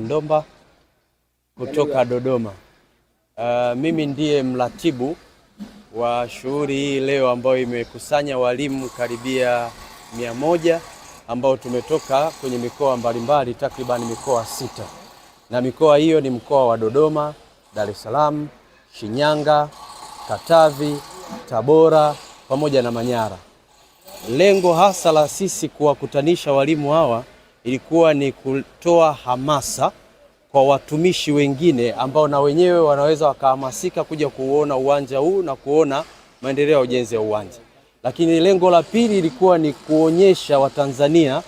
Ndomba kutoka Dodoma. Mimi ndiye mratibu wa shughuli hii leo ambayo imekusanya walimu karibia 100 ambao tumetoka kwenye mikoa mbalimbali, takriban mikoa 6. Na mikoa hiyo ni mkoa wa Dodoma, Dar es Salaam, Shinyanga, Katavi, Tabora pamoja na Manyara. Lengo hasa la sisi kuwakutanisha walimu hawa ilikuwa ni kutoa hamasa kwa watumishi wengine ambao na wenyewe wanaweza wakahamasika kuja kuona uwanja huu na kuona maendeleo ya ujenzi wa uwanja. Lakini lengo la pili ilikuwa ni kuonyesha Watanzania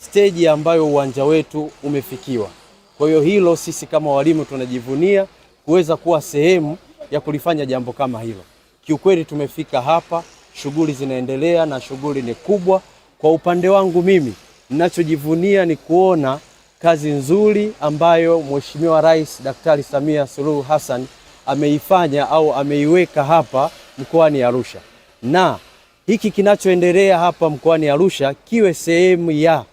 stage ambayo uwanja wetu umefikiwa. Kwa hiyo hilo sisi kama walimu tunajivunia kuweza kuwa sehemu ya kulifanya jambo kama hilo. Kiukweli tumefika hapa, shughuli zinaendelea na shughuli ni kubwa. Kwa upande wangu mimi, ninachojivunia ni kuona kazi nzuri ambayo Mheshimiwa Rais Daktari Samia Suluhu Hassan ameifanya au ameiweka hapa mkoani Arusha. Na hiki kinachoendelea hapa mkoani Arusha kiwe sehemu ya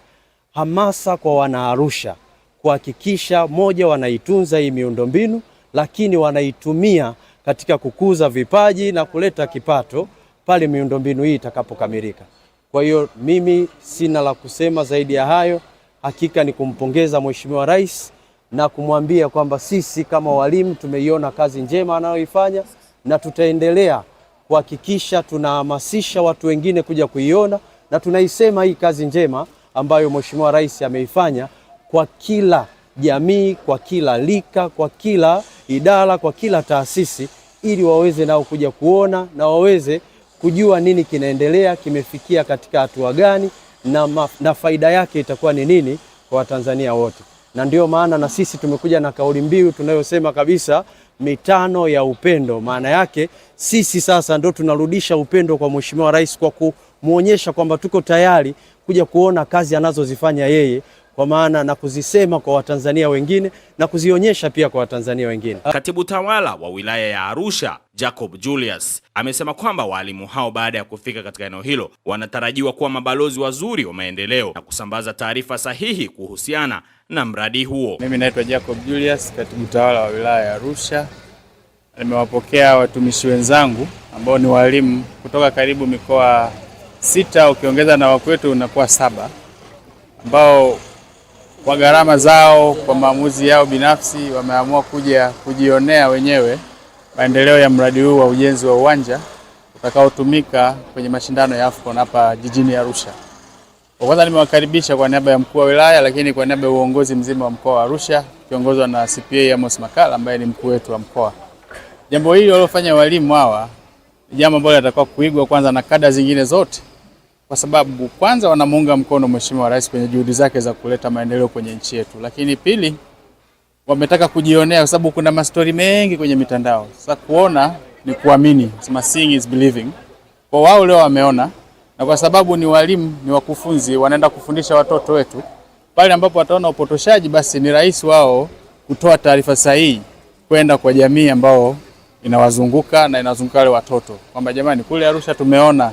hamasa kwa wana Arusha kuhakikisha moja, wanaitunza hii miundombinu, lakini wanaitumia katika kukuza vipaji na kuleta kipato pale miundombinu hii itakapokamilika. Kwa hiyo mimi sina la kusema zaidi ya hayo. Hakika ni kumpongeza Mheshimiwa Rais na kumwambia kwamba sisi kama walimu tumeiona kazi njema anayoifanya na tutaendelea kuhakikisha tunahamasisha watu wengine kuja kuiona, na tunaisema hii kazi njema ambayo Mheshimiwa Rais ameifanya kwa kila jamii, kwa kila lika, kwa kila idara, kwa kila taasisi, ili waweze nao kuja kuona na waweze kujua nini kinaendelea, kimefikia katika hatua gani na faida yake itakuwa ni nini kwa Watanzania wote. Na ndio maana na sisi tumekuja na kauli mbiu tunayosema kabisa, mitano ya upendo. Maana yake sisi sasa ndo tunarudisha upendo kwa Mheshimiwa Rais kwa kumuonyesha kwamba tuko tayari kuja kuona kazi anazozifanya yeye, kwa maana na kuzisema kwa Watanzania wengine na kuzionyesha pia kwa Watanzania wengine. Katibu tawala wa wilaya ya Arusha, Jacob Julius, amesema kwamba walimu hao baada ya kufika katika eneo hilo wanatarajiwa kuwa mabalozi wazuri wa maendeleo na kusambaza taarifa sahihi kuhusiana na mradi huo. Mimi naitwa Jacob Julius, katibu tawala wa wilaya ya Arusha. Nimewapokea watumishi wenzangu ambao ni walimu kutoka karibu mikoa 6, ukiongeza na wakwetu unakuwa 7, ambao kwa gharama zao, kwa maamuzi yao binafsi, wameamua kuja kujionea wenyewe maendeleo ya mradi huu wa ujenzi wa uwanja utakaotumika kwenye mashindano ya AFCON hapa jijini Arusha. Kwa kwanza nimewakaribisha kwa niaba ya mkuu wa wilaya, lakini kwa niaba ya uongozi mzima wa mkoa wa Arusha kiongozwa na CPA Amos Makala ambaye ni mkuu wetu wa mkoa. Jambo hili walilofanya walimu hawa ni jambo ambalo litakuwa kuigwa kwanza na kada zingine zote, kwa sababu kwanza wanamuunga mkono Mheshimiwa Rais kwenye juhudi zake za kuleta maendeleo kwenye nchi yetu, lakini pili wametaka kujionea kwa sababu kuna mastori mengi kwenye mitandao. Sasa kuona ni kuamini, sema seeing is believing. Kwa wao leo wameona, na kwa sababu ni walimu, ni wakufunzi, wanaenda kufundisha watoto wetu, pale ambapo wataona upotoshaji, basi ni rahisi wao kutoa taarifa sahihi kwenda kwa jamii ambao inawazunguka na inazunguka wale watoto, kwamba jamani, kule Arusha tumeona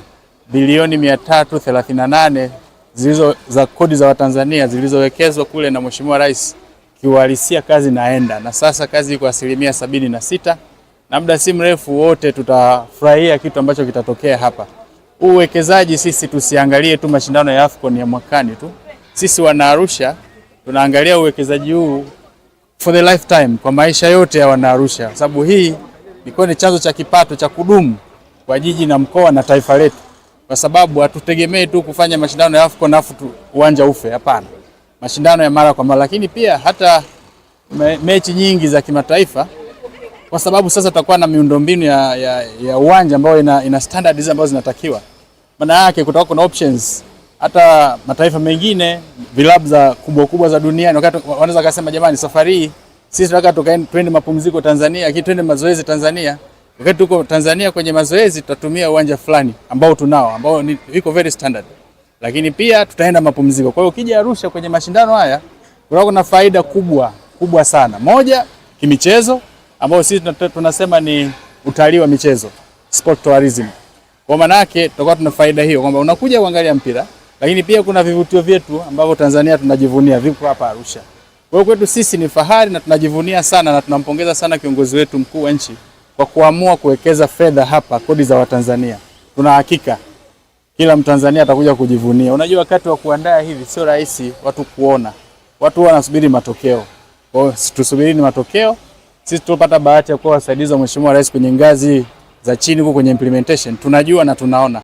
bilioni 338 zilizo za kodi za Watanzania zilizowekezwa kule na Mheshimiwa Rais. Kiuhalisia kazi naenda, na sasa kazi iko 76%, na muda si mrefu wote tutafurahia kitu ambacho kitatokea hapa. Uwekezaji sisi tusiangalie tu mashindano ya AFCON ya mwakani tu. Sisi wana Arusha tunaangalia uwekezaji huu for the lifetime, kwa maisha yote ya wana Arusha, sababu hii ni chanzo cha kipato cha kudumu kwa jiji na mkoa na taifa letu. Kwa sababu hatutegemei tu kufanya mashindano ya AFCON afu uwanja ufe, hapana. Mashindano ya mara kwa mara, lakini pia hata mechi nyingi za kimataifa, kwa sababu sasa tutakuwa na miundombinu ya uwanja ambao ina standards ambazo zinatakiwa. Maana yake kutakuwa kuna options. Hata mataifa mengine, vilabu za kubwa za duniani, wakati wanaweza kusema jamani, safari hii sisi tunataka twende mapumziko Tanzania, lakini twende mazoezi Tanzania. Wakati tuko Tanzania kwenye mazoezi tutatumia uwanja fulani ambao tunao, ambao iko very standard. Lakini pia tutaenda mapumziko. Kwa hiyo ukija Arusha kwenye mashindano haya kuna faida kubwa sana. Moja, kimichezo, ambao sisi tunasema ni utalii wa michezo, sport tourism. Kwa maana yake tutakuwa tuna faida hiyo kwamba unakuja kuangalia mpira, lakini pia kuna vivutio vyetu ambavyo Tanzania tunajivunia vipo hapa Arusha. Kwa hiyo kwetu sisi ni fahari na tunajivunia sana na tunampongeza sana kiongozi wetu mkuu wa nchi kwa kuamua kuwekeza fedha hapa, kodi za Watanzania. Tuna hakika kila Mtanzania atakuja kujivunia. Unajua wakati wa kuandaa hivi sio rahisi watu kuona. Watu wanasubiri matokeo. Kwa hiyo tusubiri matokeo. Sisi tupata bahati ya kuwa wasaidizi wa Mheshimiwa Rais kwenye ngazi za chini huko kwenye implementation. Tunajua na tunaona.